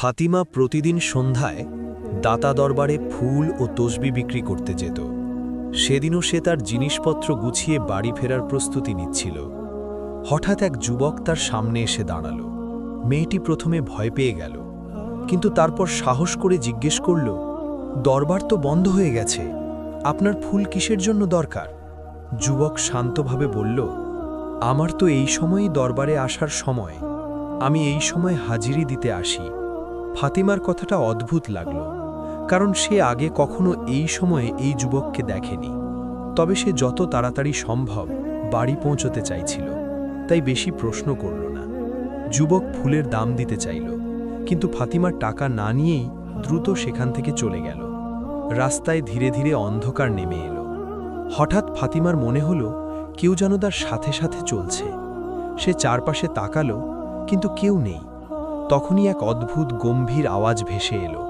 ফাতিমা প্রতিদিন সন্ধ্যায় দাতা দরবারে ফুল ও তসবি বিক্রি করতে যেত। সেদিনও সে তার জিনিসপত্র গুছিয়ে বাড়ি ফেরার প্রস্তুতি নিচ্ছিল। হঠাৎ এক যুবক তার সামনে এসে দাঁড়াল। মেয়েটি প্রথমে ভয় পেয়ে গেল, কিন্তু তারপর সাহস করে জিজ্ঞেস করল, দরবার তো বন্ধ হয়ে গেছে, আপনার ফুল কিসের জন্য দরকার? যুবক শান্তভাবে বলল, আমার তো এই সময়ই দরবারে আসার সময়, আমি এই সময় হাজিরি দিতে আসি। ফাতিমার কথাটা অদ্ভুত লাগল, কারণ সে আগে কখনো এই সময়ে এই যুবককে দেখেনি। তবে সে যত তাড়াতাড়ি সম্ভব বাড়ি পৌঁছতে চাইছিল, তাই বেশি প্রশ্ন করল না। যুবক ফুলের দাম দিতে চাইল, কিন্তু ফাতিমার টাকা না নিয়েই দ্রুত সেখান থেকে চলে গেল। রাস্তায় ধীরে ধীরে অন্ধকার নেমে এলো। হঠাৎ ফাতিমার মনে হলো কেউ যেন তার সাথে সাথে চলছে। সে চারপাশে তাকালো, কিন্তু কেউ নেই। তখনই এক অদ্ভুত গম্ভীর আওয়াজ ভেসে এলো,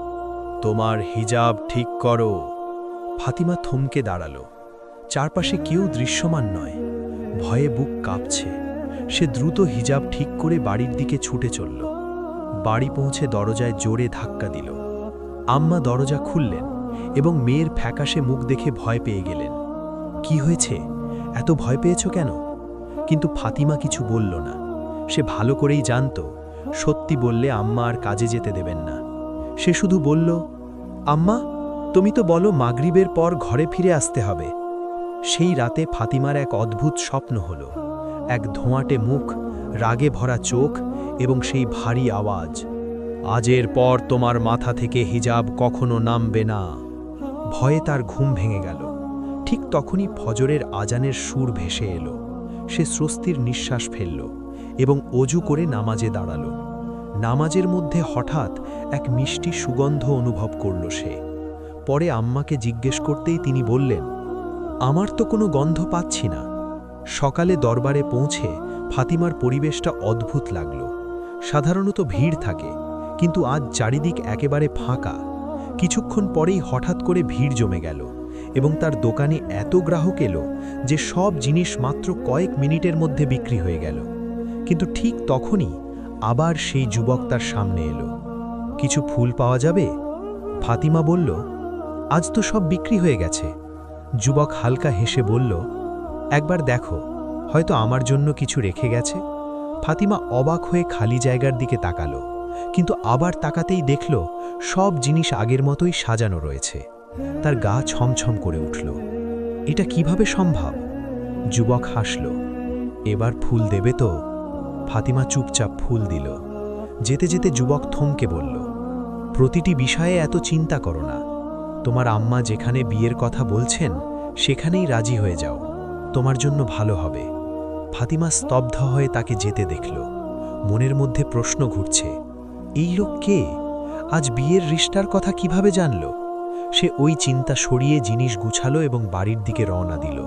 তোমার হিজাব ঠিক করো। ফাতিমা থমকে দাঁড়ালো। চারপাশে কেউ দৃশ্যমান নয়। ভয়ে বুক কাঁপছে। সে দ্রুত হিজাব ঠিক করে বাড়ির দিকে ছুটে চলল। বাড়ি পৌঁছে দরজায় জোরে ধাক্কা দিল। আম্মা দরজা খুললেন এবং মেয়ের ফ্যাকাশে মুখ দেখে ভয় পেয়ে গেলেন। কি হয়েছে, এত ভয় পেয়েছ কেন? কিন্তু ফাতিমা কিছু বলল না। সে ভালো করেই জানত, সত্যি বললে আম্মা আর কাজে যেতে দেবেন না। সে শুধু বলল, আম্মা, তুমি তো বলো মাগরিবের পর ঘরে ফিরে আসতে হবে। সেই রাতে ফাতিমার এক অদ্ভুত স্বপ্ন হলো। এক ধোঁয়াটে মুখ, রাগে ভরা চোখ এবং সেই ভারী আওয়াজ, আজের পর তোমার মাথা থেকে হিজাব কখনো নামবে না। ভয়ে তার ঘুম ভেঙে গেল। ঠিক তখনই ফজরের আজানের সুর ভেসে এলো। সে স্বস্তির নিঃশ্বাস ফেলল এবং অজু করে নামাজে দাঁড়াল। নামাজের মধ্যে হঠাৎ এক মিষ্টি সুগন্ধ অনুভব করল সে। পরে আম্মাকে জিজ্ঞেস করতেই তিনি বললেন, আমার তো কোনো গন্ধ পাচ্ছি না। সকালে দরবারে পৌঁছে ফাতিমার পরিবেশটা অদ্ভুত লাগল। সাধারণত ভিড় থাকে, কিন্তু আজ চারিদিক একেবারে ফাঁকা। কিছুক্ষণ পরেই হঠাৎ করে ভিড় জমে গেল এবং তার দোকানে এত গ্রাহক এলো যে সব জিনিস মাত্র কয়েক মিনিটের মধ্যে বিক্রি হয়ে গেল। কিন্তু ঠিক তখনই আবার সেই যুবক তার সামনে এলো। কিছু ফুল পাওয়া যাবে? ফাতিমা বলল, আজ তো সব বিক্রি হয়ে গেছে। যুবক হালকা হেসে বলল, একবার দেখো, হয়তো আমার জন্য কিছু রেখে গেছে। ফাতিমা অবাক হয়ে খালি জায়গার দিকে তাকালো, কিন্তু আবার তাকাতেই দেখল সব জিনিস আগের মতোই সাজানো রয়েছে। তার গা ছমছম করে উঠল। এটা কিভাবে সম্ভব? যুবক হাসল, এবার ফুল দেবে তো? ফাতিমা চুপচাপ ফুল দিল। যেতে যেতে যুবক থমকে বলল, প্রতিটি বিষয়ে এত চিন্তা করো না। তোমার আম্মা যেখানে বিয়ের কথা বলছেন সেখানেই রাজি হয়ে যাও, তোমার জন্য ভালো হবে। ফাতিমা স্তব্ধ হয়ে তাকে যেতে দেখল। মনের মধ্যে প্রশ্ন ঘুরছে, এই লোক কে? আজ বিয়ের রিশতার কথা কিভাবে জানল? সে ওই চিন্তা সরিয়ে জিনিস গুছালো এবং বাড়ির দিকে রওনা দিল।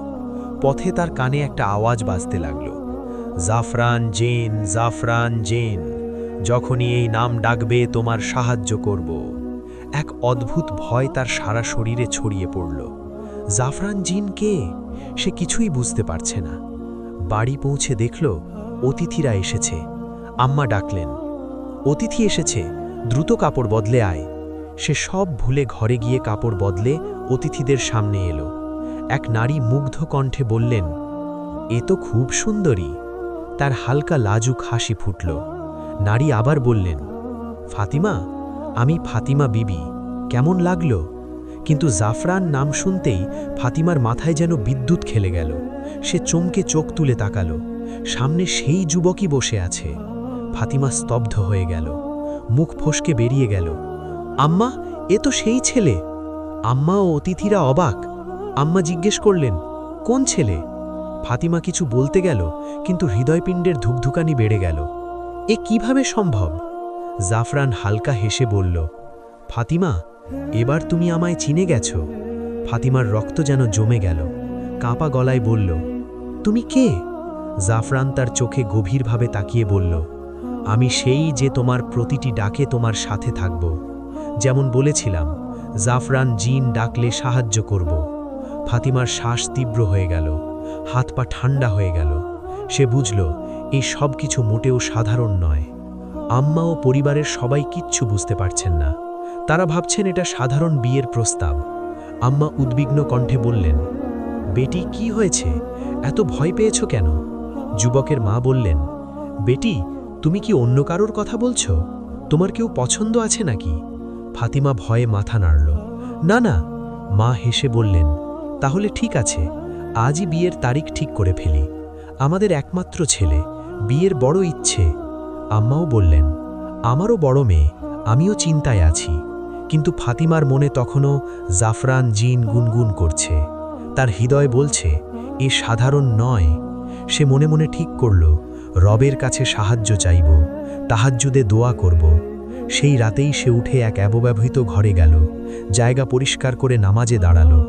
পথে তার কানে একটা আওয়াজ বাজতে লাগল, জাফরান জেন, জাফরান জেন, যখনই এই নাম ডাকবে তোমার সাহায্য করব। এক অদ্ভুত ভয় তার সারা শরীরে ছড়িয়ে পড়ল। জাফরান জিন কে? সে কিছুই বুঝতে পারছে না। বাড়ি পৌঁছে দেখল অতিথিরা এসেছে। আম্মা ডাকলেন, অতিথি এসেছে, দ্রুত কাপড় বদলে আয়। সে সব ভুলে ঘরে গিয়ে কাপড় বদলে অতিথিদের সামনে এলো। এক নারী মুগ্ধ কণ্ঠে বললেন, এ তো খুব সুন্দরী। তার হালকা লাজুক হাসি ফুটল। নারী আবার বললেন, ফাতিমা, আমি ফাতিমা বিবি, কেমন লাগলো? কিন্তু জাফরান নাম শুনতেই ফাতিমার মাথায় যেন বিদ্যুৎ খেলে গেল। সে চমকে চোখ তুলে তাকালো। সামনে সেই যুবকই বসে আছে। ফাতিমা স্তব্ধ হয়ে গেল, মুখ ফসকে বেরিয়ে গেল, আম্মা, এ তো সেই ছেলে। আম্মা ও অতিথিরা অবাক। আম্মা জিজ্ঞেস করলেন, কোন ছেলে? ফাতিমা কিছু বলতে গেল, কিন্তু হৃদয়পিণ্ডের ধুকধুকানি বেড়ে গেল। এ কিভাবে সম্ভব? জাফরান হালকা হেসে বলল, ফাতিমা, এবার তুমি আমায় চিনে গেছ। ফাতিমার রক্ত যেন জমে গেল। কাঁপা গলায় বলল, তুমি কে? জাফরান তার চোখে গভীরভাবে তাকিয়ে বলল, আমি সেই যে তোমার প্রতিটি ডাকে তোমার সাথে থাকব। যেমন বলেছিলাম, জাফরান জিন ডাকলে সাহায্য করব। ফাতিমার শ্বাস তীব্র হয়ে গেল, হাত পা ঠান্ডা হয়ে গেল। সে বুঝল এই সব কিছু মোটেও সাধারণ নয়। আম্মা ও পরিবারের সবাই কিচ্ছু বুঝতে পারছেন না। তারা ভাবছেন এটা সাধারণ বিয়ের প্রস্তাব। আম্মা উদ্বিগ্ন কণ্ঠে বললেন, বেটি, কি হয়েছে? এত ভয় পেয়েছ কেন? যুবকের মা বললেন, বেটি, তুমি কি অন্য কারোর কথা বলছো? তোমার কেউ পছন্দ আছে নাকি? ফাতিমা ভয়ে মাথা নাড়ল। না না। মা হেসে বললেন, তাহলে ঠিক আছে, আজই বিয়ের তারিখ ঠিক করে ফেলি। আমাদের একমাত্র ছেলে, বিয়ের বড় ইচ্ছে। আম্মাও বললেন, আমারও বড় মেয়ে, আমিও চিন্তায় আছি। কিন্তু ফাতিমার মনে তখনও জাফরান জিন গুনগুন করছে। তার হৃদয় বলছে, এ সাধারণ নয়। সে মনে মনে ঠিক করল, রবের কাছে সাহায্য চাইব, তাহাজ্জুদে দোয়া করব। সেই রাতেই সে উঠে এক অব্যবহৃত ঘরে গেল, জায়গা পরিষ্কার করে নামাজে দাঁড়ালো।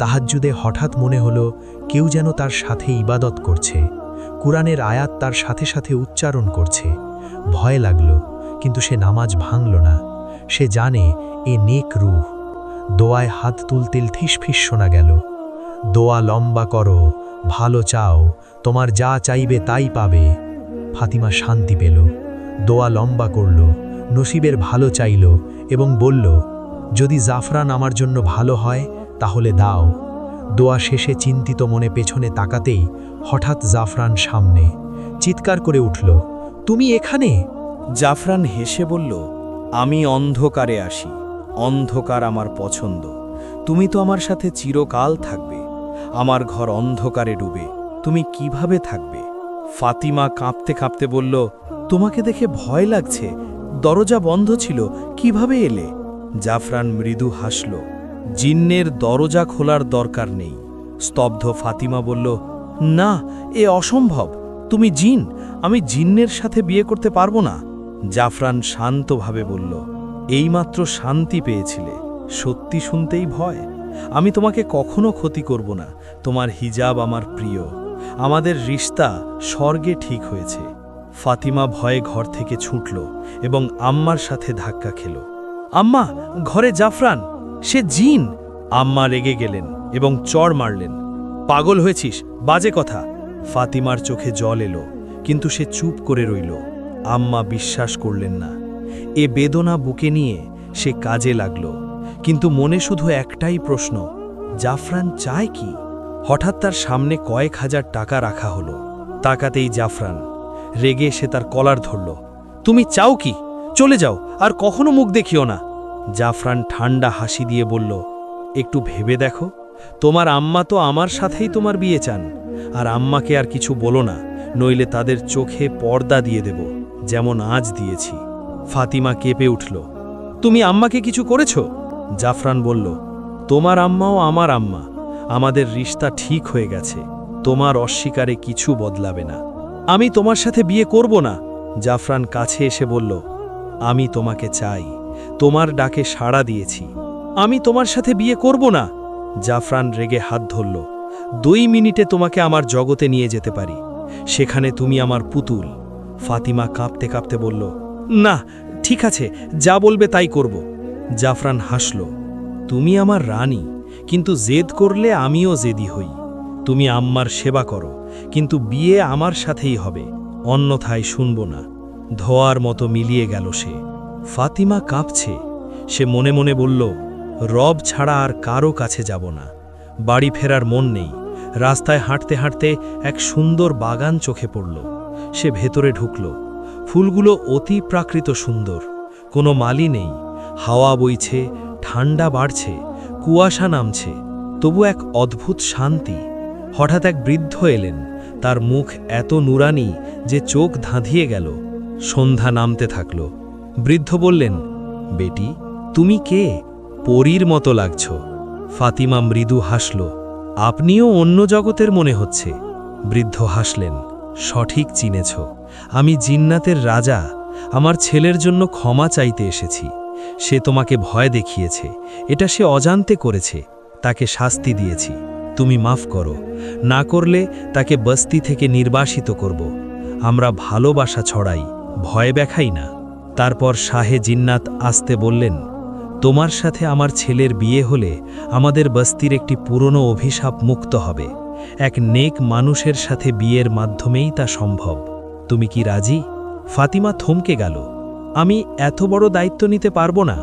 তাহাজ্জুদে হঠাৎ মনে হলো কেউ যেন তার সাথে ইবাদত করছে, কুরআনের আয়াত তার সাথে সাথে উচ্চারণ করছে। ভয় লাগল, কিন্তু সে নামাজ ভাঙল না। সে জানে এ নেক রূহ। দোয়ায় হাত তুলতেল থিসফিস শোনা গেল, দোয়া লম্বা করো, ভালো চাও, তোমার যা চাইবে তাই পাবে। ফাতিমা শান্তি পেল, দোয়া লম্বা করল, নসিবের ভালো চাইল এবং বলল, যদি জাফরান আমার জন্য ভালো হয় তাহলে দাও। দোয়া শেষে চিন্তিত মনে পেছনে তাকাতেই হঠাৎ জাফরান সামনে চিৎকার করে উঠল, তুমি এখানে? জাফরান হেসে বলল, আমি অন্ধকারে আসি, অন্ধকার আমার পছন্দ। তুমি তো আমার সাথে চিরকাল থাকবে। আমার ঘর অন্ধকারে ডুবে, তুমি কিভাবে থাকবে? ফাতিমা কাঁপতে কাঁপতে বলল, তোমাকে দেখে ভয় লাগছে, দরজা বন্ধ ছিল, কিভাবে এলে? জাফরান মৃদু হাসল, জিন্নের দরজা খোলার দরকার নেই। স্তব্ধ ফাতিমা বলল, না, এ অসম্ভব। তুমি জিন, আমি জিন্নের সাথে বিয়ে করতে পারবো না। জাফরান শান্তভাবে বলল, এইমাত্র শান্তি পেয়েছিলে, সত্যি শুনতেই ভয়? আমি তোমাকে কখনো ক্ষতি করব না। তোমার হিজাব আমার প্রিয়, আমাদের রিশতা স্বর্গে ঠিক হয়েছে। ফাতিমা ভয়ে ঘর থেকে ছুটল এবং আম্মার সাথে ধাক্কা খেল। আম্মা, ঘরে জাফরান, সে জিন! আম্মা রেগে গেলেন এবং চড় মারলেন। পাগল হয়েছিস, বাজে কথা। ফাতিমার চোখে জল এলো, কিন্তু সে চুপ করে রইল। আম্মা বিশ্বাস করলেন না। এ বেদনা বুকে নিয়ে সে কাজে লাগল, কিন্তু মনে শুধু একটাই প্রশ্ন, জাফরান চায় কি? হঠাৎ তার সামনে কয়েক হাজার টাকা রাখা হলো। তাকাতেই জাফরান রেগে সে তার কলার ধরল। তুমি চাও কি? চলে যাও, আর কখনো মুখ দেখিও না। জাফরান ঠান্ডা হাসি দিয়ে বলল, একটু ভেবে দেখো, তোমার আম্মা তো আমার সাথেই তোমার বিয়ে চান। আর আম্মাকে আর কিছু বলো না, নইলে তাদের চোখে পর্দা দিয়ে দেব, যেমন আজ দিয়েছি। ফাতিমা কেঁপে উঠল, তুমি আম্মাকে কিছু করেছ? জাফরান বলল, তোমার আম্মাও আমার আম্মা, আমাদের রিশতা ঠিক হয়ে গেছে, তোমার অস্বীকারে কিছু বদলাবে না। আমি তোমার সাথে বিয়ে করব না। জাফরান কাছে এসে বলল, আমি তোমাকে চাই, তোমার ডাকে সাড়া দিয়েছি, আমি তোমার সাথে বিয়ে করব না। জাফরান রেগে হাত ধরল, 2 মিনিটে তোমাকে আমার জগতে নিয়ে যেতে পারি, সেখানে তুমি আমার পুতুল। ফাতিমা কাঁপতে কাঁপতে বলল, না, ঠিক আছে, যা বলবে তাই করব। জাফরান হাসল, তুমি আমার রানী, কিন্তু জেদ করলে আমিও জেদি হই। তুমি আম্মার সেবা করো, কিন্তু বিয়ে আমার সাথেই হবে, অন্যথায় শুনব না। ধোয়ার মতো মিলিয়ে গেল সে। ফাতিমা কাঁপছে, সে মনে মনে বলল, রব ছাড়া আর কারো কাছে যাব না। বাড়ি ফেরার মন নেই। রাস্তায় হাঁটতে হাঁটতে এক সুন্দর বাগান চোখে পড়ল। সে ভেতরে ঢুকল। ফুলগুলো অতি প্রাকৃত সুন্দর, কোনো মালি নেই। হাওয়া বইছে, ঠান্ডা বাড়ছে, কুয়াশা নামছে, তবু এক অদ্ভুত শান্তি। হঠাৎ এক বৃদ্ধ এলেন, তার মুখ এত নুরানি যে চোখ ধাঁধিয়ে গেল। সন্ধ্যা নামতে থাকল। বৃদ্ধ বললেন, বেটি, তুমি কে? পরীর মতো লাগছ। ফাতিমা মৃদু হাসল, আপনিও অন্য জগতের মনে হচ্ছে। বৃদ্ধ হাসলেন, সঠিক চিনেছ, আমি জিন্নাতের রাজা। আমার ছেলের জন্য ক্ষমা চাইতে এসেছি। সে তোমাকে ভয় দেখিয়েছে, এটা সে অজান্তে করেছে, তাকে শাস্তি দিয়েছি। তুমি মাফ করো, না করলে তাকে বস্তি থেকে নির্বাসিত করব। আমরা ভালোবাসা ছড়াই, ভয় দেখাই না। তারপর শাহে জিন্নাত আসতে বললেন, তোমার সাথে আমার ছেলের বিয়ে হলে আমাদের বস্তির একটি পুরনো অভিশাপ মুক্ত হবে। এক নেক মানুষের সাথে বিয়ের মাধ্যমেই তা সম্ভব। তুমি কি রাজি? ফাতিমা থমকে গেল। আমি এত বড় দায়িত্ব নিতে পারবো না।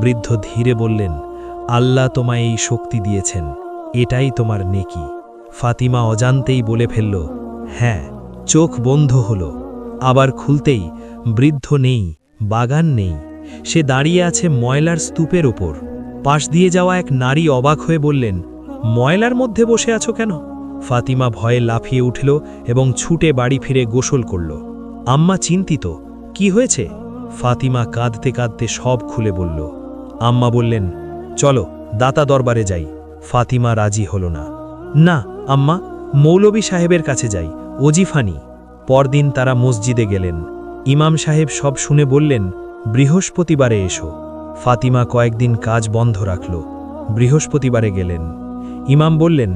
বৃদ্ধ ধীরে বললেন, আল্লাহ তোমায় এই শক্তি দিয়েছেন, এটাই তোমার নেকি। ফাতিমা অজান্তেই বলে ফেলল, হ্যাঁ। চোখ বন্ধ হলো, আবার খুলতেই বৃদ্ধ নেই, বাগান নেই। সে দাঁড়িয়ে আছে ময়লার স্তূপের ওপর। পাশ দিয়ে যাওয়া এক নারী অবাক হয়ে বললেন, ময়লার মধ্যে বসে আছো কেন? ফাতিমা ভয়ে লাফিয়ে উঠল এবং ছুটে বাড়ি ফিরে গোসল করল। আম্মা চিন্তিত, কি হয়েছে? ফাতিমা কাঁদতে কাঁদতে সব খুলে বলল। আম্মা বললেন, চলো দাতা দরবারে যাই। ফাতিমা রাজি হল না। না আম্মা, মৌলবী সাহেবের কাছে যাই, ওজিফানি। পরদিন তারা মসজিদে গেলেন। ইমাম সাহেব সব শুনে বললেন, বৃহস্পতিবারে এসো। ফাতিমা কয়েকদিন কাজ বন্ধ রাখল। বৃহস্পতিবারে গেলেন। ইমাম বললেন,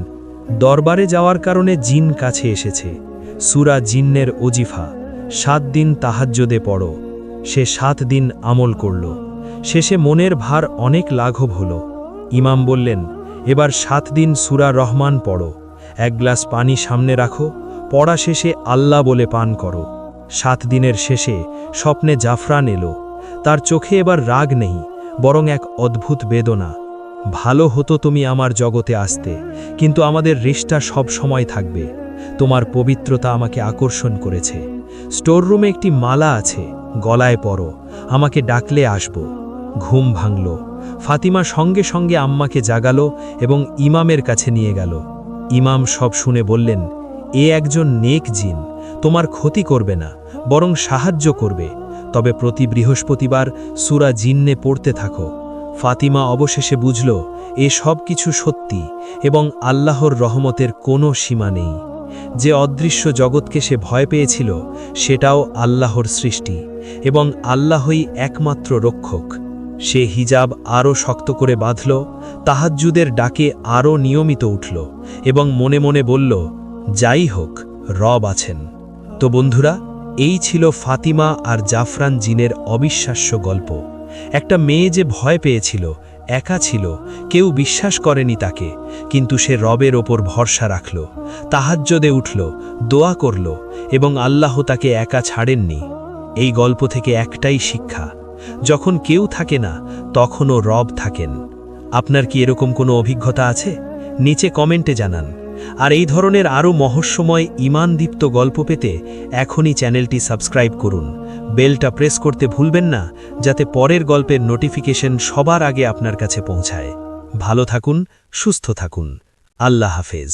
দরবারে যাওয়ার কারণে জিন কাছে এসেছে। সূরা জিন্নের ওজিফা 7 দিন তাহাজ্জুদে পড়ো। সে 7 দিন আমল করল। শেষে মনের ভার অনেক লাঘব হল। ইমাম বললেন, এবার 7 দিন সূরা রহমান পড়ো। 1 গ্লাস পানি সামনে রাখো, পড়া শেষে আল্লাহ বলে পান করো। 7 দিনের শেষে স্বপ্নে জাফরান এলো। তার চোখে এবার রাগ নেই, বরং এক অদ্ভুত বেদনা। ভালো হতো তুমি আমার জগতে আসতে, কিন্তু আমাদের রিশতা সব সময় থাকবে। তোমার পবিত্রতা আমাকে আকর্ষণ করেছে। স্টোররুমে একটি মালা আছে, গলায় পরো, আমাকে ডাকলে আসব। ঘুম ভাঙল। ফাতিমা সঙ্গে সঙ্গে আম্মাকে জাগালো এবং ইমামের কাছে নিয়ে গেল। ইমাম সব শুনে বললেন, এ একজন নেক জিন, তোমার ক্ষতি করবে না, বরং সাহায্য করবে। তবে প্রতি বৃহস্পতিবার সূরা জিন্নে পড়তে থাকো। ফাতিমা অবশেষে বুঝল, এ সব কিছু সত্যি এবং আল্লাহর রহমতের কোনো সীমা নেই। যে অদৃশ্য জগৎকে সে ভয় পেয়েছিল, সেটাও আল্লাহর সৃষ্টি এবং আল্লাহই একমাত্র রক্ষক। সে হিজাব আরও শক্ত করে বাঁধল, তাহাজ্জুদের ডাকে আরও নিয়মিত উঠল এবং মনে মনে বলল, যাই হোক, রব আছেন। তো বন্ধুরা, এই ছিল ফাতিমা আর জাফরান জিনের অবিশ্বাস্য গল্প। একটা মেয়ে যে ভয় পেয়েছিল, একা ছিল, কেউ বিশ্বাস করেনি তাকে, কিন্তু সে রবের ওপর ভরসা রাখল, তাহাজ্জুদে উঠল, দোয়া করল এবং আল্লাহ তাকে একা ছাড়েননি। এই গল্প থেকে একটাই শিক্ষা, যখন কেউ থাকে না, তখনও রব থাকেন। আপনার কি এরকম কোনো অভিজ্ঞতা আছে? নিচে কমেন্টে জানান। আর এই ধরনের আরও মহস্যময় ঈমানদীপ্ত গল্প পেতে এখনই চ্যানেলটি সাবস্ক্রাইব করুন। বেলটা প্রেস করতে ভুলবেন না, যাতে পরের গল্পের নোটিফিকেশন সবার আগে আপনার কাছে পৌঁছায়। ভালো থাকুন, সুস্থ থাকুন। আল্লাহ হাফেজ।